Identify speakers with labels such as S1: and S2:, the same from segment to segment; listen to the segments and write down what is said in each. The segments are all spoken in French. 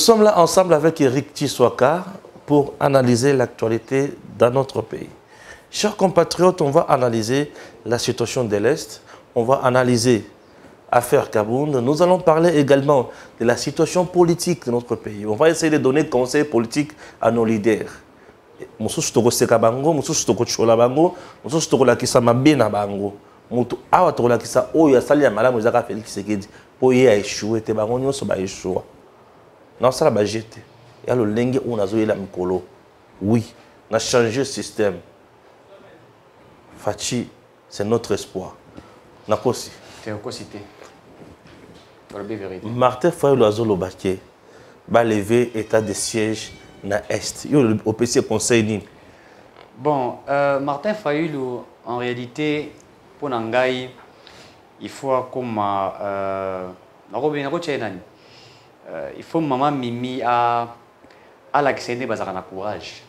S1: Nous sommes là ensemble avec Eric Tshiwaka pour analyser l'actualité dans notre pays. Chers compatriotes, on va analyser la situation de l'Est, on va analyser l'affaire Kabound. Nous allons parler également de la situation politique de notre pays. On va essayer de donner conseils politiques à nos leaders. Mosusu toko seka bango, mosusu toko chola bango, mosusu toko lakisa mabena bango. Mutu awa toko lakisa oyo asali ya malamu ezaka Félix Tshisekedi po ye a échoué te bango nyonso ba échoué. Non ça la ba jeté. Ya lo lenge on azoyela mikolo. Oui, on a changé le système. Fachi, c'est notre espoir. Nakosi.
S2: C'est aussi.
S1: Martin Fayulu Azolo Baké va lever état de siège na Est. Yo au PC conseil ni.
S2: Bon, Martin Fayulu, en réalité, pour Nangai, il faut comme il faut maman Mimi à l'accéder bazarana courage.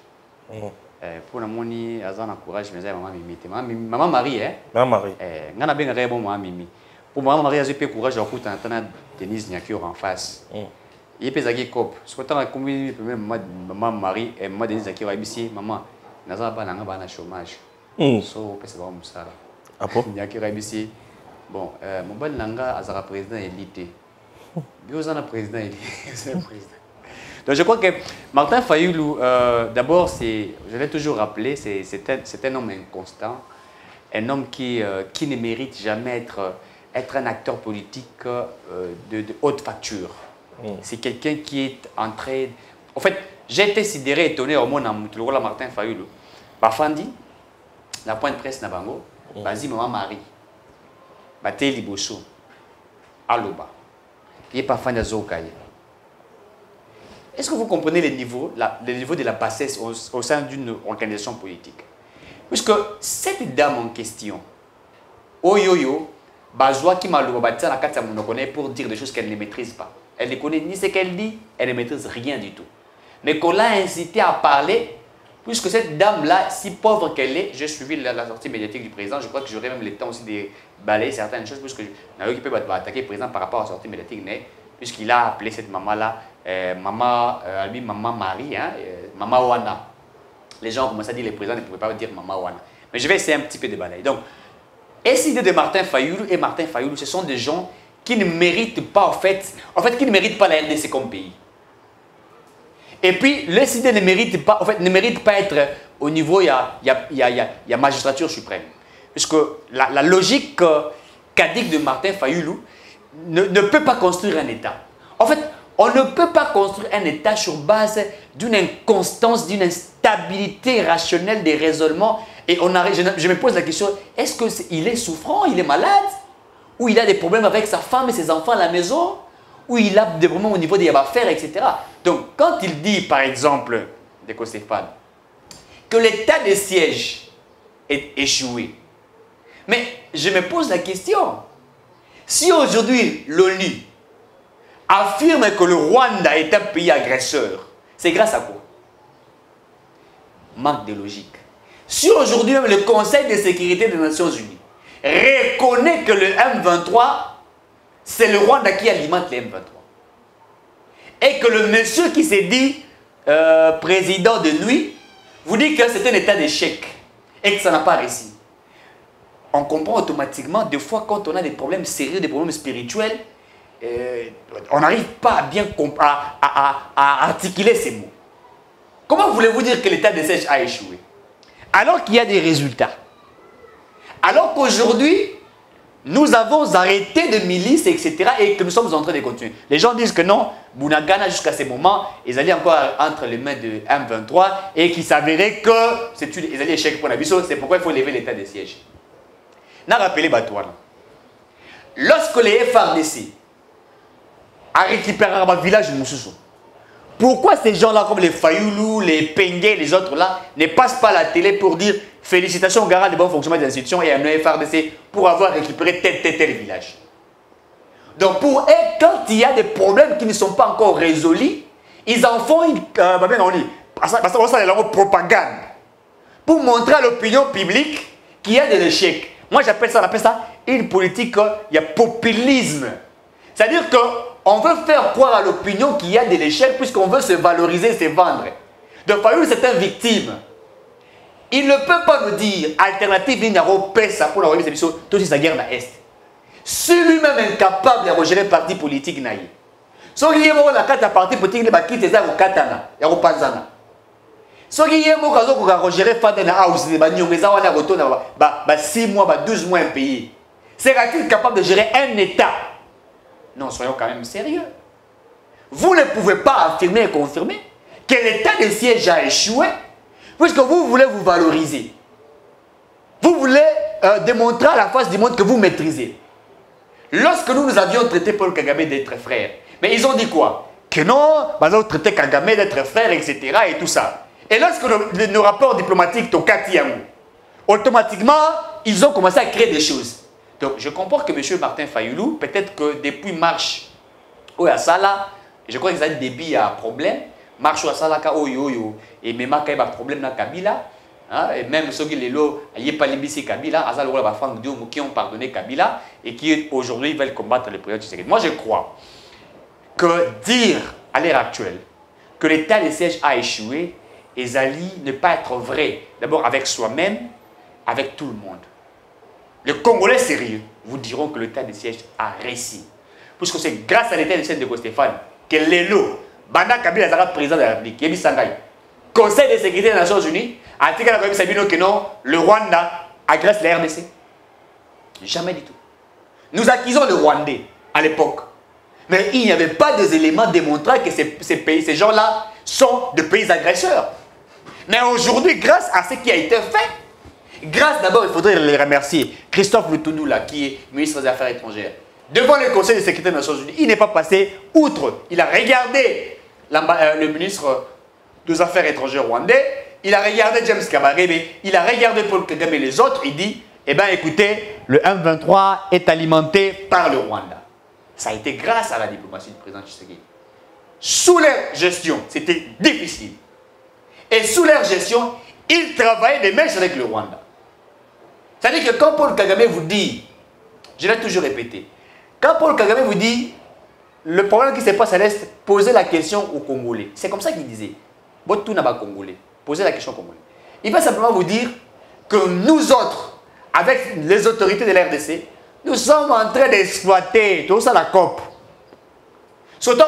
S2: Pour la moni azana courage mais maman Mimi maman Marie hein.
S1: Maman Marie.
S2: Ngana bien rebo maman Mimi. Pour maman Marie a eu courage à coup tantana Denise Nyakio en face. Il peut zaki cop. Ce que t'as commis maman Marie et maman Denise Nyakio ici maman naza ba nanga ba na chômage. So pesa ba musala.
S1: Apo
S2: Nyakio ici. Bon, mon bal nanga azara président élité. Biozana président élité. Donc je crois que Martin Fayulu, d'abord, je l'ai toujours rappelé, c'est un homme inconstant, un homme qui ne mérite jamais être un acteur politique de haute facture. C'est quelqu'un qui est entré... En fait, j'ai été sidéré, étonné au monde en Martin Fayulu. Bafandi, la pointe presse Nabango, Bazi Maman Marie, Baté Liboso, Aloba, il n'est pas fan de Zokaye. Est-ce que vous comprenez le niveau de la bassesse au sein d'une organisation politique? Puisque cette dame en question, Oyoyo, Bazoua qui m'a le pour dire des choses qu'elle ne maîtrise pas. Elle ne connaît ni ce qu'elle dit, elle ne maîtrise rien du tout. Mais qu'on l'a incité à parler, puisque cette dame-là, si pauvre qu'elle est, j'ai suivi la sortie médiatique du président, je crois que j'aurai même le temps aussi de balayer certaines choses, puisque je qui peut attaquer le président par rapport à la sortie médiatique, puisqu'il a appelé cette maman-là maman Marie, hein, maman Wana. Les gens commencent à dire que les présidents ne pouvaient pas dire maman Wana. Mais je vais essayer un petit peu de balayer. Donc, SID de Martin Fayulu et Martin Fayulu, ce sont des gens qui ne méritent pas, en fait, qui ne méritent pas la RDC comme pays. Et puis, le SID ne mérite pas, être au niveau, il y a magistrature suprême. Puisque la logique cadique de Martin Fayulu ne peut pas construire un État. En fait, on ne peut pas construire un État sur base d'une inconstance, d'une instabilité rationnelle des raisonnements. Et je me pose la question, est-ce qu'il est souffrant, il est malade? Ou il a des problèmes avec sa femme et ses enfants à la maison? Ou il a des problèmes au niveau des affaires, etc. Donc, quand il dit, par exemple, de Stéphane, que l'état de siège est échoué, mais je me pose la question, si aujourd'hui l'ONU affirme que le Rwanda est un pays agresseur, c'est grâce à quoi? Manque de logique. Si aujourd'hui même le Conseil de sécurité des Nations Unies reconnaît que le M23, c'est le Rwanda qui alimente le M23, et que le monsieur qui s'est dit président de nuit vous dit que c'est un état d'échec et que ça n'a pas réussi, on comprend automatiquement, des fois quand on a des problèmes sérieux, des problèmes spirituels, on n'arrive pas à bien à articuler ces mots. Comment voulez-vous dire que l'état de siège a échoué alors qu'il y a des résultats? Alors qu'aujourd'hui, nous avons arrêté de milices, etc. et que nous sommes en train de continuer. Les gens disent que non, Bunagana jusqu'à ce moment, ils allaient encore entre les mains de M23 et qu'il s'avérait que ils allaient échec pour la mission. C'est pourquoi il faut lever l'état de siège. N'a rappelé Batouana. Lorsque les FRDC a récupéré un village de Moussoussou, pourquoi ces gens-là, comme les Fayulu, les Pengue, les autres là, ne passent pas à la télé pour dire félicitations au garant du bon fonctionnement des institutions et à nos FRDC pour avoir récupéré tel village? Donc pour eux, quand il y a des problèmes qui ne sont pas encore résolus, ils en font une propagande pour montrer à l'opinion publique qu'il y a de l'échec. Moi j'appelle ça, une politique, il y a populisme. C'est-à-dire que on veut faire croire à l'opinion qu'il y a de l'échec puisqu'on veut se valoriser, se vendre. Donc Fayoulou c'est une victime. Il ne peut pas nous dire alternative il n'y a pas ça pour la révolution tout sa guerre dans l'Est. Si lui-même est incapable de gérer parti politique naï. Si il y a un parti politique il va quitter ça au Katana, il y a Panzana. Si il y a un gérer Fadena House, il va retourner 6 mois, 12 mois un pays. Sera-t-il capable de gérer un État? Non, soyons quand même sérieux. Vous ne pouvez pas affirmer et confirmer que l'état de siège a échoué puisque vous voulez vous valoriser. Vous voulez démontrer à la face du monde que vous maîtrisez. Lorsque nous avions traité Paul Kagame d'être frère, mais ils ont dit quoi? Que non, nous avons traité Kagame d'être frère, etc. et tout ça. Et lorsque nos rapports diplomatiques au Katiamou, automatiquement, ils ont commencé à créer des choses. Donc, je comprends que M. Martin Fayoulou, peut-être que depuis Marche, ou à Sala, je crois qu'ils ont des débit à problème. Marche ou à Sala, et même quand il y a un problème dans Kabila, et même ceux qui n'ont pas libéré Kabila, qui ont pardonné Kabila et qui aujourd'hui veulent combattre le président Tshisekedi. Moi, je crois que dire à l'heure actuelle que l'état de siège a échoué, Ezali ne pas être vrai, d'abord avec soi-même, avec tout le monde. Les Congolais sérieux vous diront que l'état de siège a réussi. Puisque c'est grâce à l'état de siège de Stéphane que l'élo, Banda Kabila sera président de la République, Yebi Sangai, Conseil de sécurité des Nations Unies, a dit que non, le Rwanda agresse la RDC. Jamais du tout. Nous accusons le Rwandais à l'époque. Mais il n'y avait pas des éléments démontrant que ces gens-là sont de pays agresseurs. Mais aujourd'hui, grâce à ce qui a été fait, grâce d'abord, il faudrait les remercier, Christophe Lutundu, qui est ministre des Affaires étrangères, devant le Conseil de sécurité des Nations Unies, il n'est pas passé outre. Il a regardé le ministre des Affaires étrangères rwandais, il a regardé James Kabarebe, il a regardé Paul Kagame et les autres, il dit, eh bien écoutez, le M23 est alimenté par le Rwanda. Ça a été grâce à la diplomatie du président Tshisekedi. Sous leur gestion, c'était difficile. Et sous leur gestion, ils travaillaient des mèches avec le Rwanda. C'est-à-dire que quand Paul Kagame vous dit, je l'ai toujours répété, quand Paul Kagame vous dit, le problème qui se passe à l'Est, posez la question aux Congolais. C'est comme ça qu'il disait. Tout n'a pas Congolais. Posez la question aux Congolais. Il va simplement vous dire que nous autres, avec les autorités de l'RDC, nous sommes en train d'exploiter tout ça la COP. Surtout,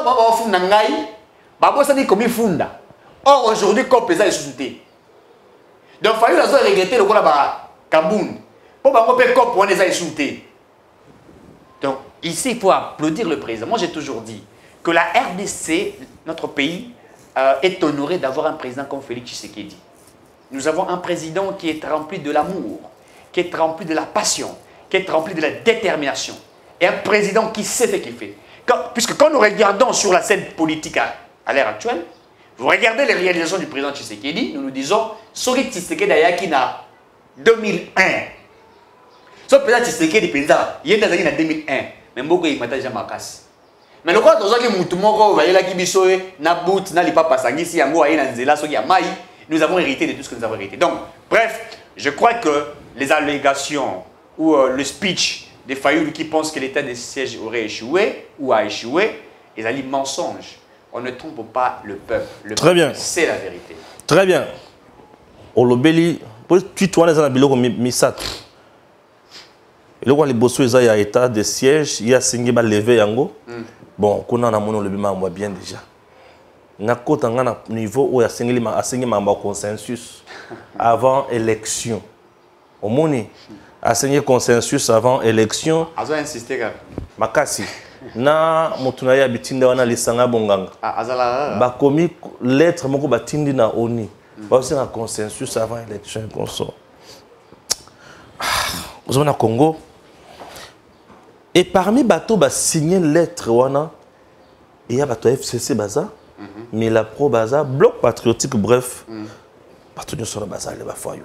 S2: or, aujourd'hui, COP est sous-souté. Donc, il faut regretter le Cameroun. Pour que COP est sous-souté. Donc, ici, il faut applaudir le président. Moi, j'ai toujours dit que la RDC, notre pays, est honoré d'avoir un président comme Félix Tshisekedi. Nous avons un président qui est rempli de l'amour, qui est rempli de la passion, qui est rempli de la détermination. Et un président qui sait ce qu'il fait. Puisque quand nous regardons sur la scène politique à l'heure actuelle, vous regardez les réalisations du président Tshisekedi, nous disons, Sori Tshisekedi Ayaki en 2001. Ce président Tshisekedi, il est en 2001, mais beaucoup il m'a déjà marqué. Mais le quoi tous les moutumoko vaïla qui bisoé na bout na lipa pasangi si yango aïe na nzela soki amai nous avons hérité de tout ce que nous avons hérité. Donc bref, je crois que les allégations ou le speech des Fayoulou qui pensent que l'état de siège aurait échoué ou a échoué, ils allaient mensonge. On ne trompe pas le peuple. Le
S1: Très bien.
S2: C'est la vérité.
S1: Très bien. Olobeli, pour tu tournes dans la biloko misat. Et le quoi les bossous ils a état de siège, il y a singi ba lever yango. Bon, qu'on a mon le bima moi bien déjà. Na kota ngana niveau où il y a singi ma consensus avant élection. Au moni a signé consensus avant élection.
S2: Azo insister ka.
S1: Makasi. Na motuna ya bitinda wana lisanga bonganga.
S2: Azala.
S1: Ba komi lettre moko batindi na ONU. Ba aussi un consensus avant élection consort. Vous avez Congo. Et parmi bateaux ba signé lettre wana il y a bateau FCC baza mais la pro baza bloc patriotique bref bateau de sur baza les ba foyou.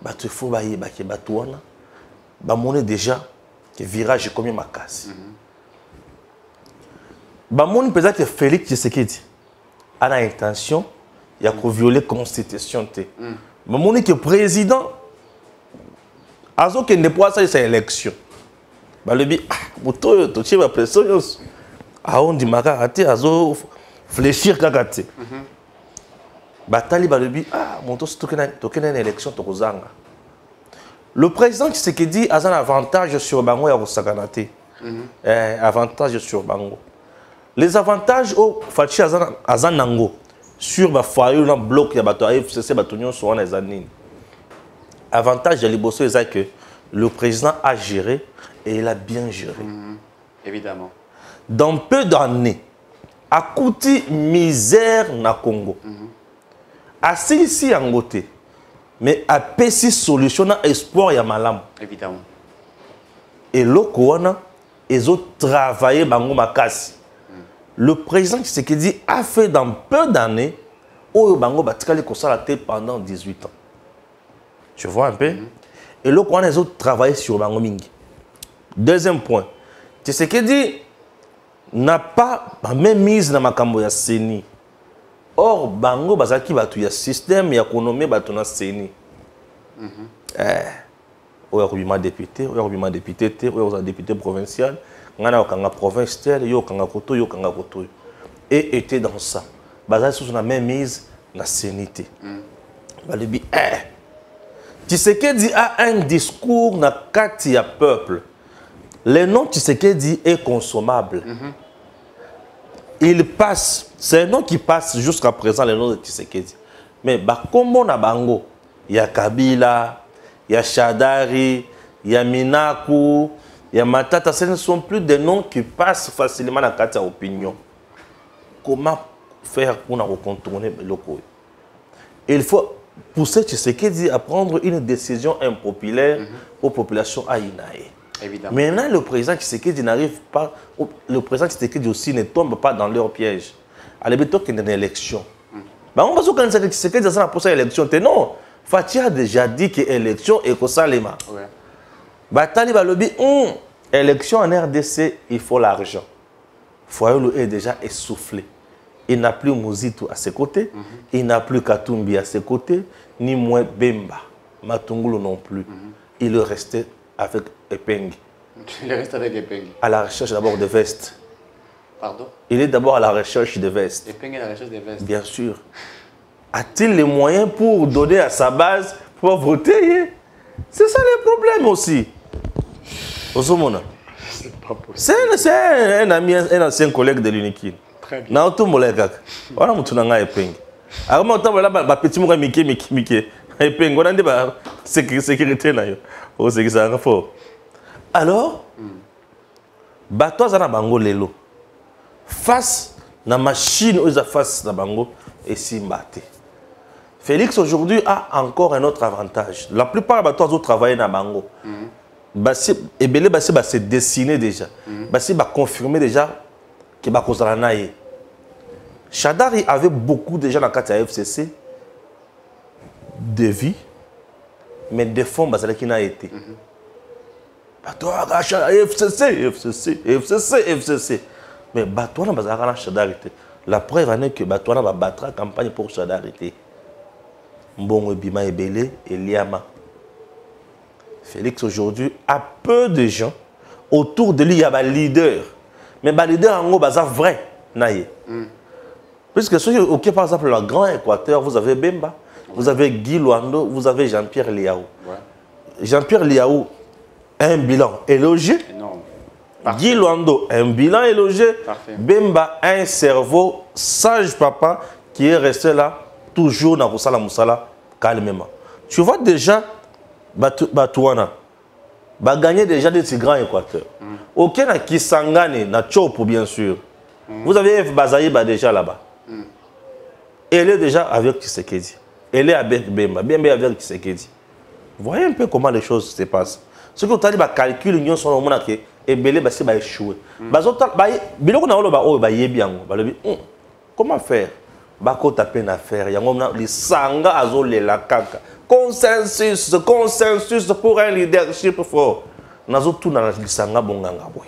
S1: Bateau faut ba yeba ke bateau wana ba monnaie déjà que virage comme ma casse. Ba monnaie peut-être que Félix Tshisekedi a l'intention il y a que violer constitution té. Ba monnaie que président azo que ne pas ça c'est élection. Bah le bi moto to tcheba pression aondi makaka te azo fléchir kaka te batali balobi ah moto tokena une élection tokozanga. Le président Tshisekedi a un avantage sur bango ya kosakana te. Avantage sur bango. Les avantages au Fachi azan nango sur ba foyer na bloc ya bato AFCC bato nyonso wana ezanini. Avantage de liboso est que le président a géré et il a bien géré.
S2: Évidemment.
S1: Dans peu d'années, a coûté misère na Congo. Assez ici en côté, mais a pessi solution na espoir ya malam.
S2: Évidemment.
S1: Et l'Okouana, ils ont travaillé bango makasi. Le président Tshisekedi a fait dans peu d'années, au bango batikali kosala te pendant 18 ans. Tu vois un peu? Et là, on a travaillé sur Bango Mingi. Deuxième point, Tshisekedi n'a pas même mise dans ma cambo ya Seni. Or, Bango Bazaki batu ya système, ya économie batu na Seni. Ou ya député, ou ya député, ou ya député provincial, ngana okanga province tel, yo kanga koto, yo kanga koto. Et était dans ça. Bazaki sous la même mise na Seni te. Balibi Tshisekedi a un discours na kati ya peuple. Le nom Tshisekedi est consommable. Il passe, c'est un nom qui passe jusqu'à présent, le nom de Tshisekedi. Mais bakombo na bango, il y a Kabila, il y a Shadari, il y a Minaku, il y a Matata, ce ne sont plus des noms qui passent facilement na kati ya opinion. Comment faire pour nous contourner le locaux? Il faut pousser Tshisekedi à prendre une décision impopulaire aux populations haïnaï.
S2: Évidemment.
S1: Maintenant, le président Tshisekedi n'arrive pas, le président Tshisekedi aussi ne tombe pas dans leur piège. À l'époque, il y a une élection. On va se dire que Tshisekedi a posé l'élection. Non, Fachi a déjà dit que l'élection est comme ça. Batali Balobi, élection en RDC, il faut l'argent. Foyolo est déjà essoufflé. Il n'a plus Mouzito à ses côtés, il n'a plus Katumbi à ses côtés, ni moins Bemba, Matungulu non plus. Il est resté avec Epeng.
S2: Il est resté avec Epeng.
S1: À la recherche d'abord de vestes.
S2: Pardon?
S1: Il est d'abord à la recherche de vestes.
S2: Epeng est à la recherche des vestes.
S1: Bien sûr. A-t-il les moyens pour donner à sa base pour voter? C'est ça le problème aussi. Osomona.
S2: C'est pas possible.
S1: C'est un ami, un ancien collègue de l'UNIKIN.
S2: Très bien.
S1: Na tout molé kaka. Wana mutu na nga Epeng. Alors moi temps là ba petit mo miki. Epeng on a dit ba sécurité na yo. O c'est que ça nga fort. Alors bato za na bango lelo. Face na machine aux face na bango et simbate. Félix aujourd'hui a encore un autre avantage. La plupart des bateaux travaillent dans Bango. Et Belé se dessiner déjà. Bassi va confirmer déjà que Bakozalanaye. Shadari avait beaucoup de gens dans la FCC de vie, mais des fonds qui n'a été. Bateau FCC. Mais Bateau n'a Shadari. La preuve est que Bateau va battre la campagne pour Shadari. Mbongo Bima Ebele et Liama. Félix aujourd'hui a peu de gens autour de lui. Il y a des leaders, mais les leaders en gros, c'est vrai. Puisque ceux qui par exemple le Grand Équateur, vous avez Bemba, vous avez Guy Luando, vous avez Jean-Pierre Liaou. Jean-Pierre Liaou a un bilan élogieux. Guy Luando a un bilan élogieux. Bemba a un cerveau sage papa qui est resté là. Toujours dans Roussala Moussala, calmement. Tu vois déjà, Batouana, va gagner déjà des grands Équateurs. Aucun a qui s'engane, na Tchopo bien sûr. Vous avez F. Bazaï déjà là-bas. Elle est déjà avec Tshisekedi. Elle est avec Bemba. Bemba est avec Tshisekedi. Voyez un peu comment les choses se passent. Ce que vous avez dit, calcul, l'union sur le monde qui est belé, va échouer. Comment faire? Bako tapé une affaire, il y a les sanga azole la kaka. Consensus pour un leadership fort. Nazo tout dans les sanga bonganga boy.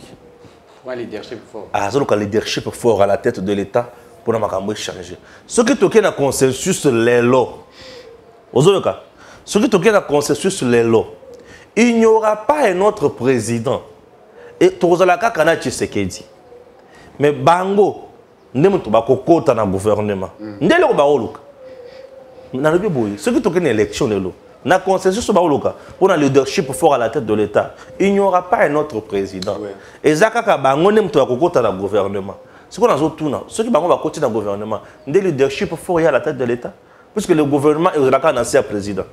S2: Pour un leadership fort.
S1: Azole ka leadership fort à la tête de l'État pour na makambo changer. Ce qui toke na consensus lelo. Ozoyoka. Ce qui toke na consensus lelo. Il n'y aura pas un autre président. Et tozala kaka na Tshisekedi. Mais bango, ne me trouve pas kokota dans le gouvernement. Ndele ko baoluka. Na le boy, ce qui toque une élection lelo. Na consensus sur baoluka pour un leadership fort à la tête de l'État. Il n'y aura pas un autre président. Et Zakaka bango ne me trouve pas kokota dans le gouvernement. Ce qu'on a tout là, ceux qui bango va continuer dans le gouvernement, des leadership fort à la tête de l'État, puisque le gouvernement est un ancien président.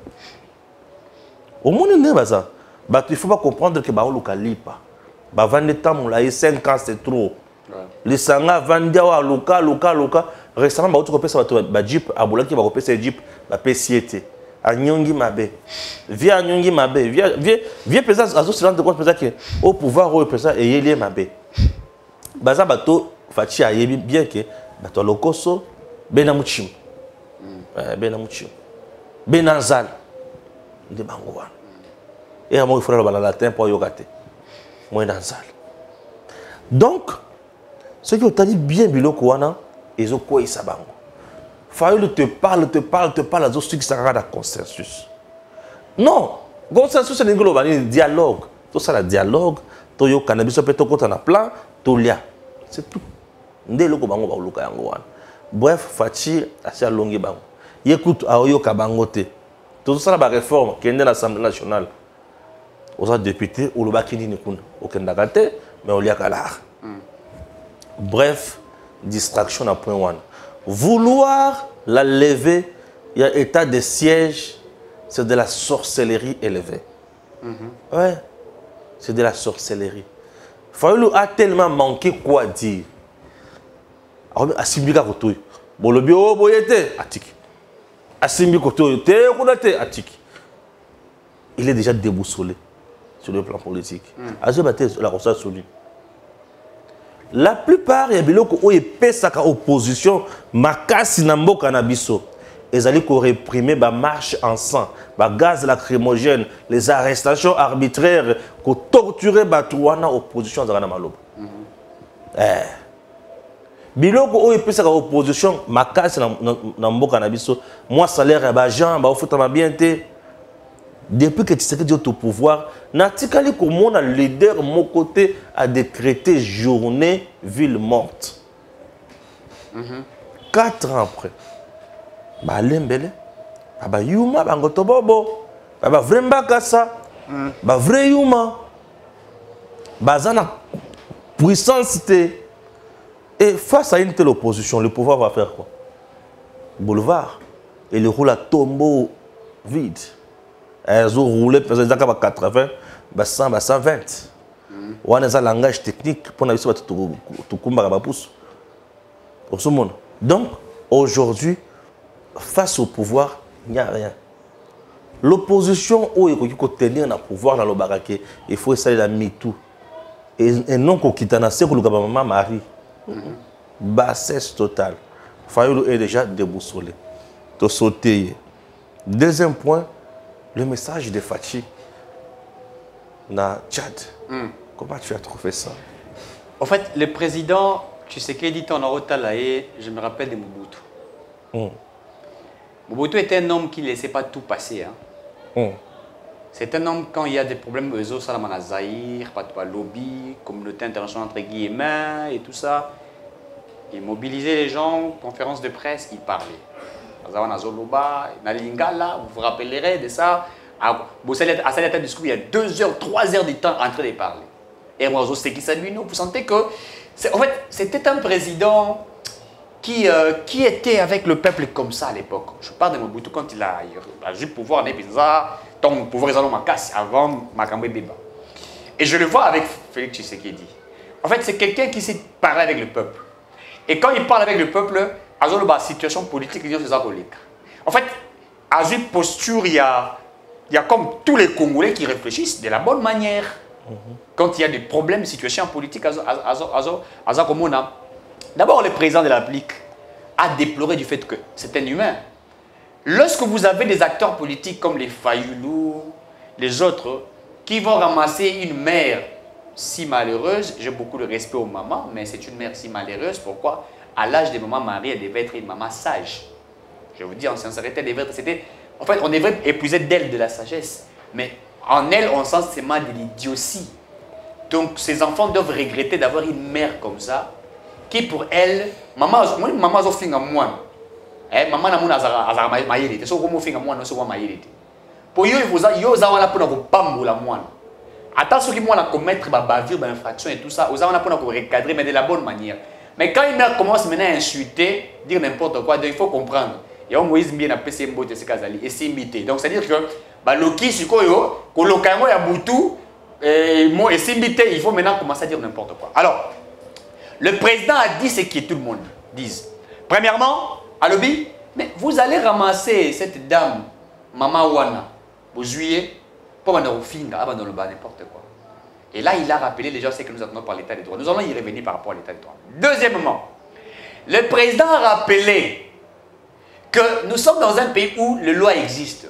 S1: Au monde ne va ça. Il ne faut pas comprendre que baoluka lipa. Ba 20 ans, 5 ans c'est trop. Les sanga vandia luka. Récemment, ba autre pesa ba jeep abula ki ba pesa jeep ba pesiete. Anyongi mabe. Via anyongi mabe. Via pesa azo se rendre compte pesa que au pouvoir au pesa et yeli mabe. Baza bato fachi ayebi bien que bato lokoso benamuchim. Benamuchim. Benanzal. De bangouan. Et à moi il faut le latin pour yokate. Moi nanzal. Donc ceux qui ont dit bien biloko wana ils ont quoi ils bango. Fayoulou te parle à ceux qui sont dans consensus. Non, consensus c'est un dialogue. Tout ça le dialogue, to yo cannabis peut to kota na plan, to lia. C'est tout. Ndé loko bango ba luka yango wana. Bref, Fachi asia longi bango. Yécoute aoyo ka bango te. Tout ça la réforme qui est dans l'Assemblée nationale. Aux députés ou le bakini ni kuna. Aucun dagate, mais on lia kala. Bref, distraction à point one. Vouloir la lever, il y a état de siège, c'est de la sorcellerie élevée. Ouais, c'est de la sorcellerie. Fayoulou a tellement manqué quoi dire. Asimbi Kakotoy. Bolobi o boyete, atiki. Asimbi Kotoy, te kunate, atiki. Il est déjà déboussolé sur le plan politique. La conscience solide. La plupart des biloko où ils pèsent sa opposition, makasi nambo cannabis, ils allaient réprimer la marche en sang, le gaz lacrymogène, les arrestations arbitraires, pour torturer la opposition à Zagana Maloba. Biloko où ils pèsent sa opposition, makasi nambo cannabis, moi salaire à gens, bah au fait ma bien été. Depuis que tu sais que Dieu au pouvoir, Natikali comment le leader mon côté a décrété journée ville morte. 4 ans après, bah lembele, bah yuma, bah ngotobobo, bah vraiment kasa, bah vrai yuma, bah zana puissance et face à une telle opposition, le pouvoir va faire quoi? Boulevard et le roule à tombeau vide. Elles ont roulé, par exemple, à 80, 100, 120. On a un langage technique pour nous tout pouce. Pour ce monde. Donc, aujourd'hui, face au pouvoir, il n'y a rien. L'opposition, où il faut tenir le pouvoir dans le baraquet, il faut essayer de mettre tout. Et non qu'on quitte un assez pour le maman Marie. Bassesse totale. Fayoulou est déjà déboussolé. Tu sauté. Deuxième point. Le message de Fachi na Tchad. Comment tu as trouvé ça?
S2: En fait, le président, tu sais qu'il dit en Orotalae, je me rappelle de Mobutu. Mobutu était un homme qui ne laissait pas tout passer. C'est un homme, quand il y a des problèmes, réseau Salamana Zahir, pas de lobby, communauté internationale entre guillemets et tout ça, il mobilisait les gens, conférence de presse, il parlait. Zoloba, Nalingala, vous vous rappellerez de ça. À cette discours, il y a 2 heures, 3 heures de temps en train de parler. Et moi, vous sentez que, en fait, c'était un président qui était avec le peuple comme ça à l'époque. Je parle de Mobutu quand il a eu le pouvoir en Episa, tant le pouvoir est ma casse avant Makambe Beba. Et je le vois avec Félix Tshisekedi. En fait, c'est quelqu'un qui sait parler avec le peuple. Et quand il parle avec le peuple, la situation politique, en fait, à une posture, il y a comme tous les Congolais qui réfléchissent de la bonne manière. Quand il y a des problèmes, situations politiques, d'abord, le président de la République a déploré du fait que c'est un humain. Lorsque vous avez des acteurs politiques comme les Fayoulou, les autres, qui vont ramasser une mère si malheureuse, j'ai beaucoup de respect aux mamans, mais c'est une mère si malheureuse, pourquoi? À l'âge de maman Marie, elle devait être une maman sage. Je vous dis en sincérité, en fait, on devrait épuiser d'elle de la sagesse. Mais en elle, on sent seulement de l'idiotie. Donc, ces enfants doivent regretter d'avoir une mère comme ça, qui pour elle, maman a fait un moine. Maman n'a pas maïrité. C'est ce qu'on fait un moine, c'est quoi maïrité. Pour eux, il faut avoir pour pamboula moine. Attention qui moi commettre ma bavure, ma infraction et tout ça, aux gens pour recadrer, mais de la bonne manière. Mais quand il commence maintenant à insulter, dire n'importe quoi, il faut comprendre. Il y a un Moïse bien appelé Sembo de Sekazali et Simbité. Donc c'est-à-dire que Loki, Sukoyo, Kolokamo Yabutu, et Simbité, il faut maintenant commencer à dire n'importe quoi. Alors, le président a dit ce que tout le monde dit. Premièrement, à lobby, mais vous allez ramasser cette dame, Mama Wana, vous juillet, pour n'importe quoi. Et là, il a rappelé les gens ce que nous attendons par l'état de droit. Nous allons y revenir par rapport à l'état de droit. Deuxièmement, le président a rappelé que nous sommes dans un pays où la loi existe.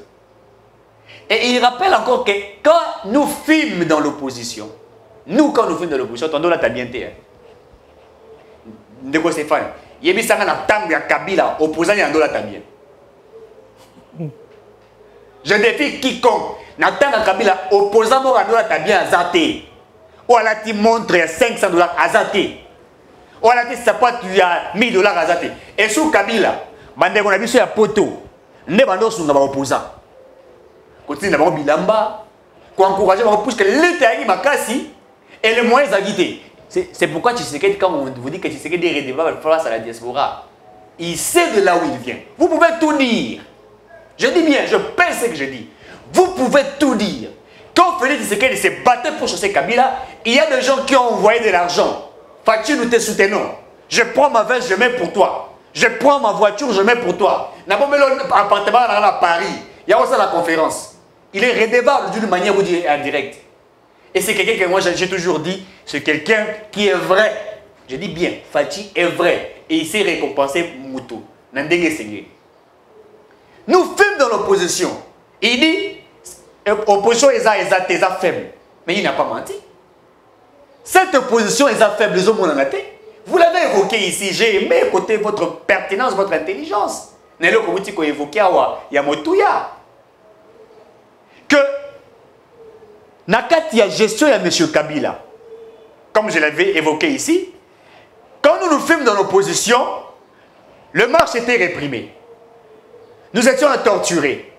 S2: Et il rappelle encore que quand nous filmons dans l'opposition, quand nous filmons dans l'opposition, ton là, t'as bien été. Ndeko Stéphane, il y a mis ça dans la table de Kabila, opposant à Ndola Tabien. Je défie quiconque. Nathan Kabila opposant à Ndola Tabien à Zate. Ou à la ti montre $500 à Zate. Ou à la ti sapot tu as $1000 à Zate. Et sous Kabila, bande qu'on a vu sur la poteau. Ne bando sous n'aba opposant. Continue d'abord bilamba. Qu'on encourage pour que l'État aille makasi et les moyens d'aguiter. C'est pourquoi Tshisekedi, quand on vous dit que Tshisekedi est redevable face à la diaspora, il sait de là où il vient. Vous pouvez tout dire. Je dis bien, je pense ce que je dis. Vous pouvez tout dire. Quand Félix Tshisekedi s'est battu pour chasser Kabila, il y a des gens qui ont envoyé de l'argent. Fatou, nous te soutenons. Je prends ma veste, je mets pour toi. Je prends ma voiture, je mets pour toi. N'a pas mis l'appartement à Paris. Il y a aussi la conférence. Il est redevable d'une manière vous dire en direct. Et c'est quelqu'un que moi j'ai toujours dit, c'est quelqu'un qui est vrai. Je dis bien, Fatou est vrai. Et il s'est récompensé Moutou. Nous filmons dans l'opposition. Il dit, l'opposition est faible. Mais il n'a pas menti. Cette opposition est faible, les hommes en ont. Vous l'avez évoqué ici. J'ai aimé écouter votre pertinence, votre intelligence. Nelo Kobuti ko évoqué à Yamotuya. Que Nakati a gestion à M. Kabila. Comme je l'avais évoqué ici, quand nous nous filmons dans l'opposition, le marche était réprimé. Nous étions torturés.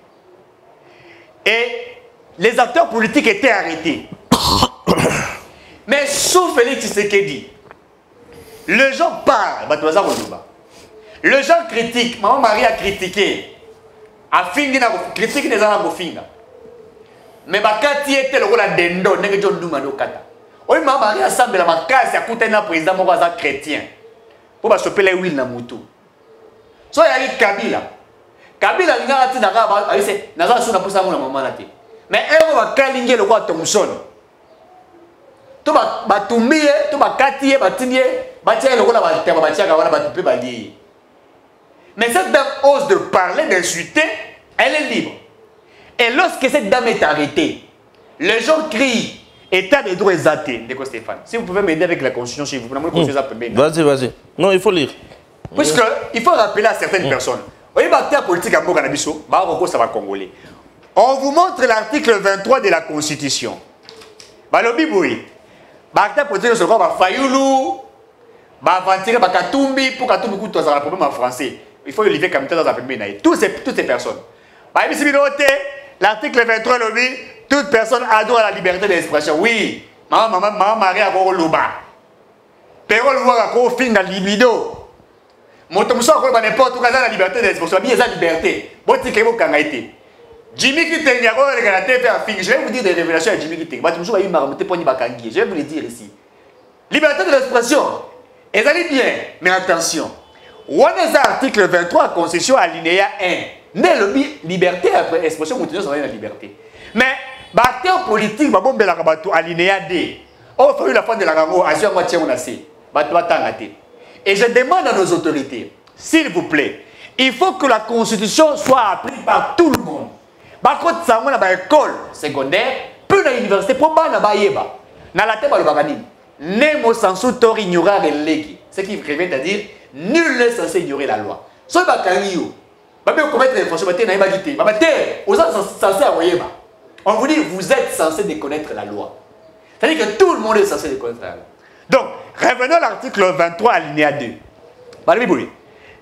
S2: Et les acteurs politiques étaient arrêtés. Mais sous Félix Tshisekedi, les gens parlent. Les gens critiquent. Maman Marie a critiqué. A critique les gens à Finga. Mais Bakati était le rôle à Dendo. N'est-ce que John Doumano Kata. Oui, Maman Marie a semblé la macasse à côté d'un président Moraza chrétien. Pour choper les huiles dans Moutou. So il y a eu Kabila. Kabila a dit mais elle va caligner le roi Thompson. Tout va tomber, tout va catiller, va tenir, va tirer le roi va tirer. Mais cette dame ose de parler, d'insulter, elle est libre. Et lorsque cette dame est arrêtée, les gens crient état de droit exalté. Ndeko Stéphane, si vous pouvez m'aider avec la constitution chez vous,
S1: vas-y, vas-y. Non, il faut lire.
S2: Puisqu'il faut rappeler à certaines personnes. Voyez, l'acteur politique à Moganabiso, ça va congolais. On vous montre l'article 23 de la Constitution. Balobi Boui. L'acteur politique se croit à Fayoulou, Bavantiré, Bakatumbi, pour Katumbi Koutou, ça a un problème en français. Il faut Olivier Kamita dans la première. Toutes ces personnes. L'article 23 lobby, toute personne adore la liberté d'expression. Oui, maman Marie a encore Louba. Pérol voit encore fin de libido. Motomuso a n'importe quoi la liberté d'expression. Bien la liberté. Bon, tu es Jimmy Kiteng, il y a encore la TV à fin. Je vais vous dire des révélations à Jimmy Kiteng. Je vais vous le dire ici. Liberté de l'expression. Elles allaient bien, mais attention. On est l'article 23 de la Constitution alinéa 1. Né le liberté après expression continue sur la liberté. Mais l'acteur politique va bomber la rabatou alinéa 2. On fait la fin de la ramo à sur moitié on a c'est. Et je demande à nos autorités, s'il vous plaît, il faut que la Constitution soit apprise par tout le monde. Par contre, ça on a une école secondaire, puis dans l'université pour pas na baïeba. Na la tête par le baganim. Nemo sensu tor ignorar el legi. Ce qui revient à dire nul n'est censé ignorer la loi. So bakangio. Babé commettre des infractions, baté na bagité. Babaté, aux gens censés envoyer ba. On vous dit vous êtes censé de connaître la loi. C'est-à-dire que tout le monde est censé de connaître la loi. Donc, revenons à l'article 23, alinéa 2.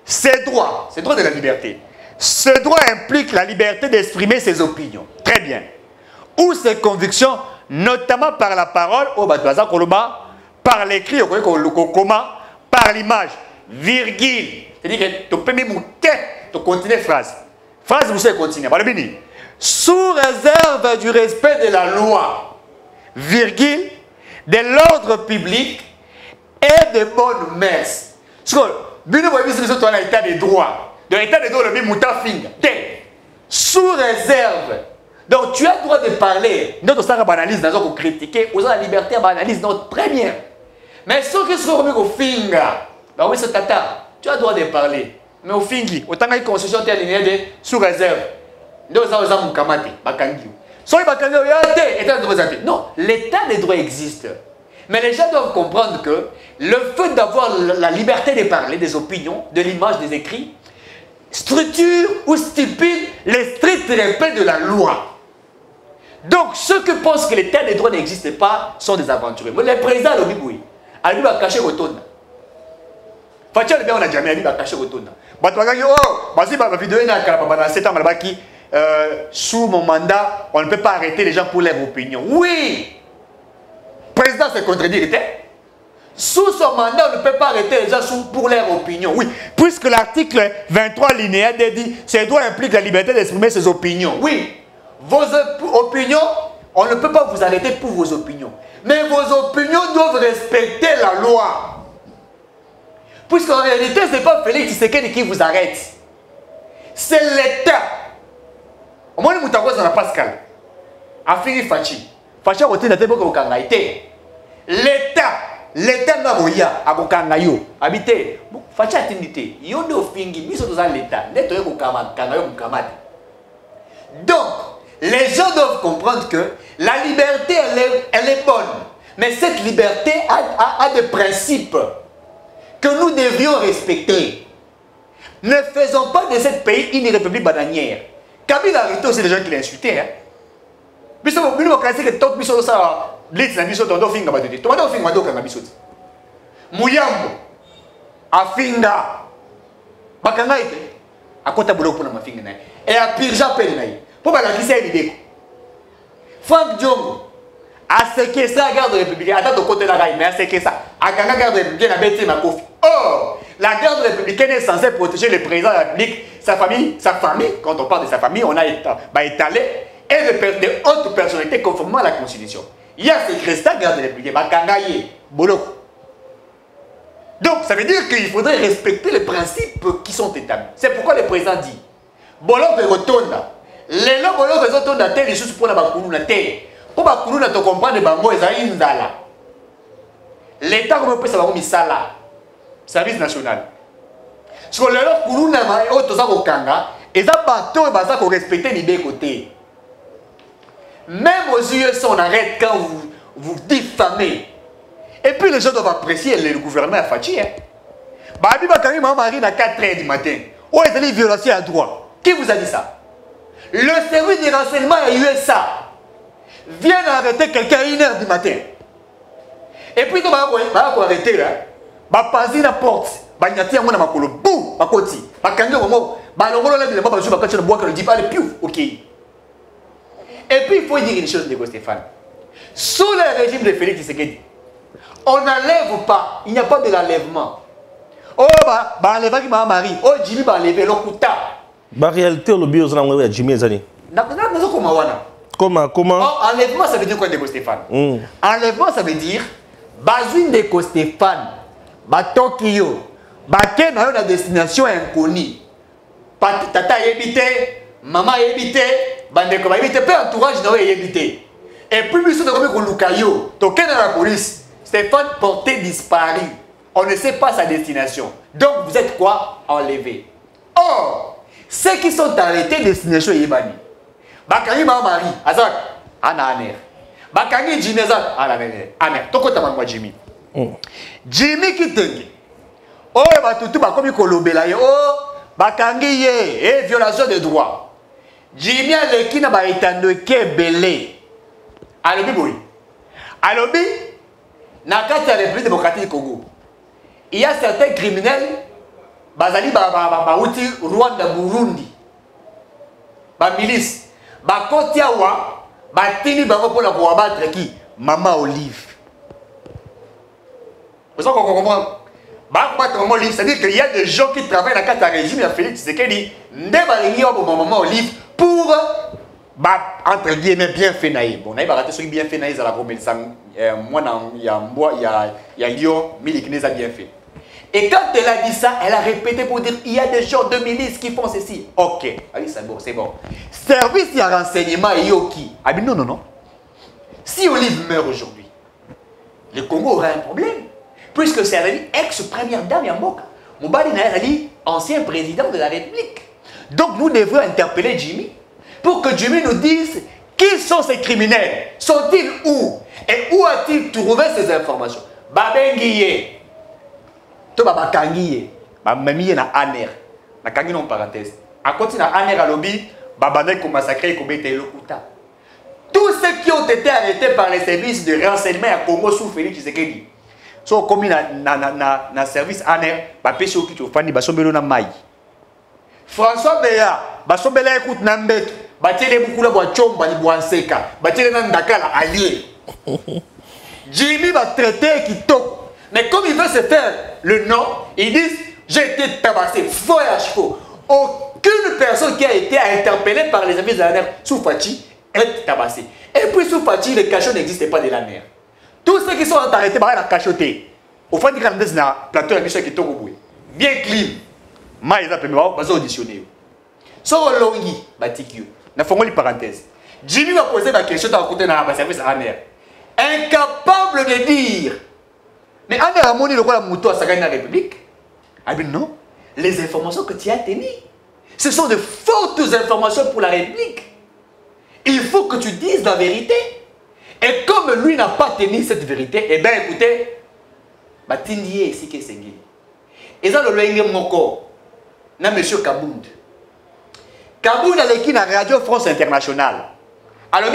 S2: Ces droits de la liberté. Ce droit implique la liberté d'exprimer ses opinions. Très bien. Ou ses convictions, notamment par la parole, par l'écrit, par l'image, virgule. C'est-à-dire que tu peux même continuer phrase. Phrase, vous savez continuer. Sous réserve du respect de la loi, virgule, de l'ordre public et de bonnes mœurs. L'état des droits. De l'état des droits, le même sous réserve. Donc tu as le droit de parler. Nous avons analyse, nous avons critiqué, nous avons la liberté d'analyse, très bien. Mais ce qui se remet au finger, oui, c'est tata, tu as le droit de parler. Mais au finger, autant que la constitution est alignée de sous réserve. Nous avons Mukamate, Bakangi. Non, l'état des droits existe. Mais les gens doivent comprendre que le fait d'avoir la liberté de parler, des opinions, de l'image, des écrits, structure ou stipule les stricts respects de la loi. Donc, ceux qui pensent que l'état des droits n'existe pas sont des aventuriers. Mais le président a dit, il va cacher le ton. Fatia, on a jamais dit, il va cacher le ton. Sous mon mandat, on ne peut pas arrêter les gens pour leur opinion. Oui! Le président se contredit. Sous son mandat, on ne peut pas arrêter les gens pour leur opinion. Oui, puisque l'article 23 linéa dit ces droits impliquent la liberté d'exprimer ses opinions. Oui, vos opinions, on ne peut pas vous arrêter pour vos opinions. Mais vos opinions doivent respecter la loi. Puisqu'en réalité, ce n'est pas Félix Tshisekedi qui vous arrête. C'est l'État. Au moins, nous avons dans Pascal. Afiri Fachi. Fachi a retenu la tête pour l'État n'a pas abokangayo habité facha tindité yondo fingi biso dans l'État neto kangayo mukamati. Donc les gens doivent comprendre que la liberté elle est bonne, mais cette liberté a des principes que nous devrions respecter. Ne faisons pas de cette pays une république bananière. Kabila arrêté aussi les gens qui l'insultaient, hein. Biso bino kasi que top biso ça blitz na biso tondo finga badete tondo finga madoka na biso muyambo afinga bakanga ite akota buloko na mafinga na et a pirja pele na po ba la kisa bideko Frank Diongo a séquestré la garde républicaine attends de côté la raille mais a séquestré a gagné garde républicaine a bêté ma kofi. Or la garde républicaine est censée protéger le président de la République, sa famille, quand on parle de sa famille on a étalé et de hautes personnalités conformément à la Constitution. Il y a ces cristaux garde républicaine, Bakangaye, Boloko. Donc, ça veut dire qu'il faudrait respecter les principes qui sont établis. C'est pourquoi le président dit Boloko retonda. Les lots Boloko retonda tel les choses pour la Bakuluna tel. Pour Bakuluna te comprendre Bango et Indala. L'État comme peut savoir misala. Service national. Sur le lot Kuluna et autres Kanga, et ça bateau et baza qu'on respecte les côtés. Même aux US, on arrête quand vous diffamez. Et puis les gens doivent apprécier le gouvernement à Fachi. Babi Bakari Mamari à 4 h du matin. Oh, il y a des violations à droit. Qui vous a dit ça? Le service de renseignement à USA vient d'arrêter quelqu'un à 1 h du matin. Et puis, on va arrêter là. Bah, pas la porte. Bah, il y a un peu de bou, bah, côté. Bah, quand il y a un moment, bah, on va le bois, quand on boit, le dit pas le piou. Ok. Et puis, il faut dire une chose, Nego Stéphane. Sous le régime de Félix Tshisekedi, on n'enlève pas, il n'y a pas de l'enlèvement. Oh, bah, enlèvement qui m'a marié. Oh, Jimmy va enlever l'okuta.
S1: Bah, réalité, le bio, on a Jimmy Zani. Comment?
S2: Oh, enlèvement, ça veut dire quoi, Nego Stéphane? Enlèvement, ça veut dire, Bazouine Nego Stéphane, Tokyo, Baken a une destination inconnue. Tata est habité, maman est habité, Bandeko est habité, peu entourage est habité. Et puis, nous sommes comme Lukayo, toqué dans la police. Stéphane porté disparu. On ne sait pas sa destination. Donc, vous êtes quoi? Enlevé. Or, ceux qui sont arrêtés, destination Yébani. Bakari Mamari, Azak, Ana Aner. Bakari Jimmy Azak, Ana Aner. Toko Tamanwa Jimmy. Jimmy qui tengue. Oh, Batutu, Bakomi Kolobela, oh, Bakangi ye, violation des droits. Jimmy a l'équipe n'a pas été belé. Alobi boy. Alobi, Dans la République démocratique du Congo, il y a certains criminels, Bazali, Rwanda, Burundi, milice, Kotiawa, Batini, pour la combattre qui Maman Olive. Vous savez qu'on comprend? C'est-à-dire qu'il y a des gens qui travaillent dans le cadre du régime de Félix Tshisekedi, Maman Olive pour, entre guillemets, bien fait naïf. Bon, naïf, raté ce qui bien fait naïf à la Gomel, moi, il y a Lyon, Miliknez a bien fait. Et quand elle a dit ça, elle a répété pour dire il y a des gens de milices qui font ceci. Ok, allez, c'est bon, c'est bon. Service de renseignement et Yoki. Ah, mais non, non, non. Si Olive meurt aujourd'hui, le Congo aura un problème. Puisque c'est ex-première dame Yamboka. Moubali Naïrali, ancien président de la République. Donc nous devons interpeller Jimmy pour que Jimmy nous dise qui sont ces criminels. Sont-ils où? Et où a-t-il trouvé ces informations? Babengiye. To babakangiye. Babamiye na aner. Na kangi non parenthèse. À côté na aner à lobby, babane ko massacrer ko bete lokuta. Tous ceux qui ont été arrêtés par les services de renseignement à Congo sous Félix Tshisekedi. So comme na service aner, ba pesi oki to fandi ba sombelo na mai. François Beya, ba sombela écoute na mbek, ba tele bukula bo chomba ni bwanseka, ba tele na ndakala allié. Jimmy va traiter kitoko. Mais comme il veut se faire le nom, ils disent j'ai été tabassé, faux et à chevaux. Aucune personne qui a été interpellée par les services de l'ANER sous Fachi est tabassée. Et puis sous Fachi, le cachot n'existait pas de l'ANER. Tous ceux qui sont arrêtés par la cachoté, au fond, ils ont dit plateau de mission qui est bien clean. Mais ils ont auditionné. So longi, batikyo. Na fongoli parenthèse. Jimmy va poser la question dans le côté de la service ANER. Incapable de dire. Mais ANER a moni le roi la mouton à sa la République. Ah bien non. Les informations que tu as tenues, ce sont de fausses informations pour la République. Il faut que tu dises la vérité. Et comme lui n'a pas tenu cette vérité, eh bien écoutez, Batindie ici qui est sengili. Et ça le loingue moko, na monsieur Kabound. Kabound a l'équipe à Radio France Internationale. Alors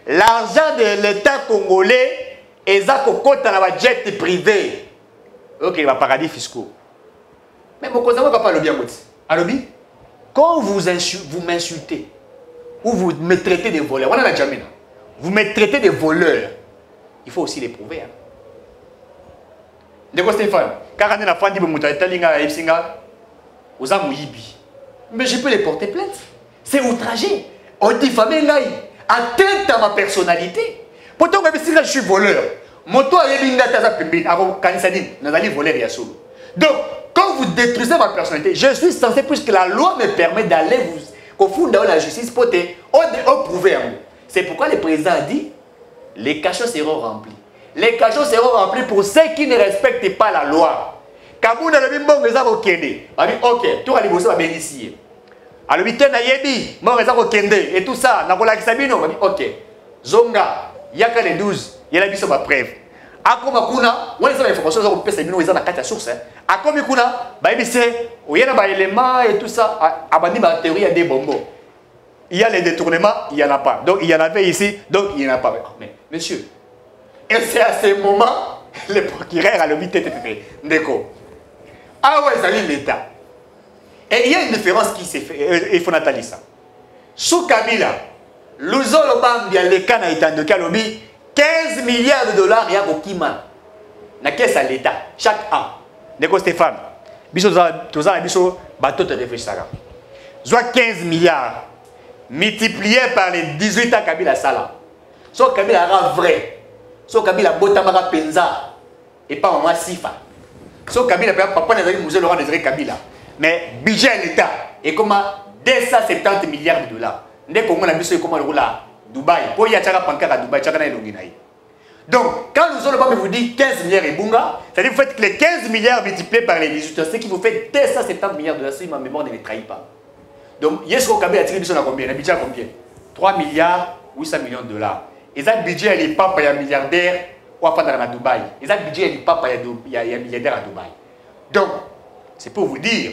S2: l'argent de l'État congolais est ça qu'on compte dans la jet privé. Ok, il va paradis fiscaux. Mais mon cousin ne va pas le bien dire. Alors quand vous m'insultez ou vous me traitez de voleur, on a la jamais. Vous me traitez de voleurs, il faut aussi les prouver. Ndeko Stéphane, quand on a fait mais je peux les porter plainte. C'est outragé. On diffamé l'aïe. Atteinte à ma personnalité. Pourtant, si je suis voleur, mon toit est voleur. Donc, quand vous détruisez ma personnalité, je suis censé, puisque la loi me permet d'aller vous confondre dans la justice pour te prouver. C'est pourquoi le président a dit les cachots seront remplis. Les cachots seront remplis pour ceux qui ne respectent pas la loi. Kabouna a dit bon, les gens ok, tout les bosser va bénéficier. Alors, il y a et tout ça, ok. Zonga, il y a que les 12, il y a la mission ma preuve. Akoma kuna, on les a informations sur le PC, ils ont la carte à source. Akoma kuna, il y a des éléments et tout ça, abandonné ma théorie, il y a des bonbons. Il y a les détournements, il n'y en a pas. Donc il y en avait ici, donc il n'y en a pas. Mais monsieur, et c'est à ce moment, le procureur a le vite Ndeko. Ah ouais, ça lit l'État. Et il y a une différence qui s'est fait, il faut nataliser ça. Sous Kabila, l'Ouzol Bambia, le Kana est en 15 milliards de dollars, il y a Bokima. Na caisse à l'État, chaque an. Ndeko Stéphane, biso toza biso bateau de réfléchir. Soit 15 milliards. Multiplié par les 18 ans Kabila Sala. So Kabila sera vrai. So Kabila Botamara Penza. Et pas en moi Sifa. So Kabila papa n'a pas musée Laurent Désiré Kabila. Mais budget à l'État. Et comment 270 milliards de dollars. Ndé Congo na biso comment le roule à Dubaï. Pour y a tchara pancarte à Dubaï, tchara na elonginaï. Donc, quand nous allons vous dire 15 milliards et bunga, c'est-à-dire que vous faites les 15 milliards multipliés par les 18 ans, c'est qui vous fait 270 milliards de dollars si ma mémoire ne me trahit pas. Donc, yes, au Kabila a tiré combien? Le budget a combien? 3 milliards 800 millions de dollars. Et ça, le budget, il n'est pas pour les milliardaires ou à Dubaï. Et ça, le budget, il n'est pas pour les milliardaires à Dubaï. Donc, c'est pour vous dire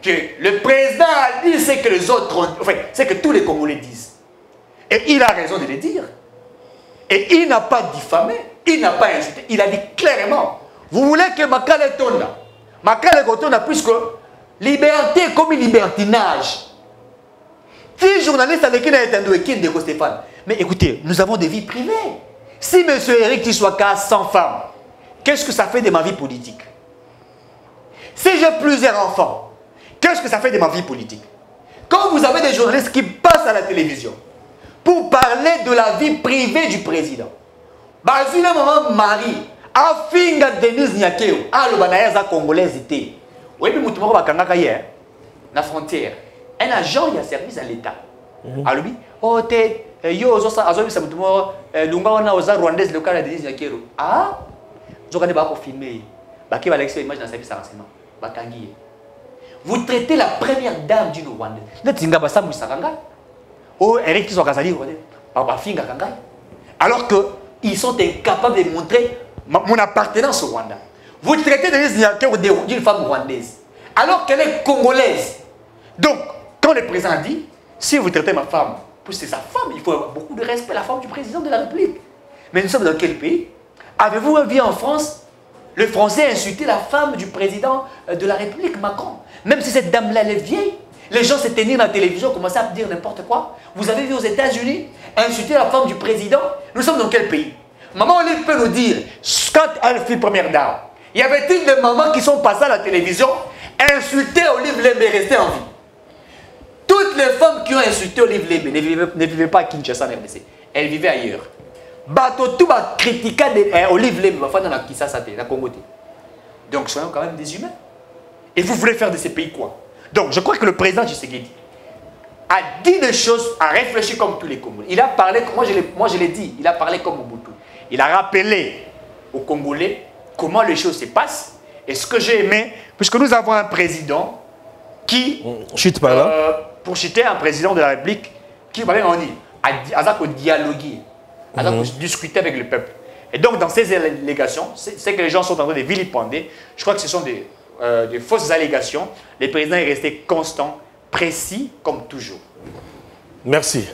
S2: que le président a dit ce que les autres ont, enfin, c'est que tous les Congolais disent. Et il a raison de le dire. Et il n'a pas diffamé. Il n'a pas insulté. Il a dit clairement, vous voulez que Makale tonda. Makale tonda puisque liberté est comme libertinage. Si journaliste avec qui n'a été de Stéphane. Mais écoutez, nous avons des vies privées. Si M. Éric Tshisekedi a 100 femmes, qu'est-ce que ça fait de ma vie politique? Si j'ai plusieurs enfants, qu'est-ce que ça fait de ma vie politique? Quand vous avez des journalistes qui passent à la télévision pour parler de la vie privée du président, Bazina maman Marie, Afinga Denise Nyakeo, le banayaza congolaise était. Oui, mais Moutoumaro Bakangaka hier, la frontière, un agent il a service à l'État. Alors lui, oh t'es yo ozosa azobi sa Moutoumaro, lunga wana oza rwandaise le cas de Denise Nyakeo. Ah, j'aurais pas pour filmer. Baki va l'expert image dans service à renseignement. Bakangi. Vous traitez la première dame d'une Rwandaise. Netinga basa Moussakanga. Oh, Eric Tshisekedi, Papa Finga Kanga. Alors que ils sont incapables de montrer mon appartenance au Rwanda. Vous traitez Denise Nyakero d'une femme rwandaise, alors qu'elle est congolaise. Donc, quand le président dit, si vous traitez ma femme, puisque c'est sa femme, il faut avoir beaucoup de respect, la femme du président de la République. Mais nous sommes dans quel pays? Avez-vous vu en France le Français insulter la femme du président de la République, Macron? Même si cette dame-là, elle est vieille, les gens se tenaient dans la télévision, commençaient à dire n'importe quoi. Vous avez vu aux États-Unis insulter la femme du président? Nous sommes dans quel pays? Maman Olive peut nous dire, quand elle fut première dame, y avait-il des mamans qui sont passées à la télévision, insulter Olive Lembe et rester en vie? Toutes les femmes qui ont insulté Olive Lembe ne vivaient pas à Kinshasa, RDC. Elles vivaient ailleurs. Bato tout va critiquer Olive Lembe, va faire dans la Kinshasa, la Congo. Donc soyons quand même des humains. Et vous voulez faire de ces pays quoi? Donc je crois que le président Tshisekedi a dit des choses, a réfléchi comme tous les Congolais. Il a parlé, moi je l'ai dit, il a parlé comme Mobutu. Il a rappelé aux Congolais comment les choses se passent. Et ce que j'ai aimé, puisque nous avons un président qui,
S1: chute par là.
S2: Pour citer un président de la République, qui on dit, a dialogué, a discuté avec le peuple. Et donc dans ces allégations, c'est que les gens sont en train de vilipender. Je crois que ce sont des fausses allégations. Le président est resté constant, précis comme toujours.
S1: Merci.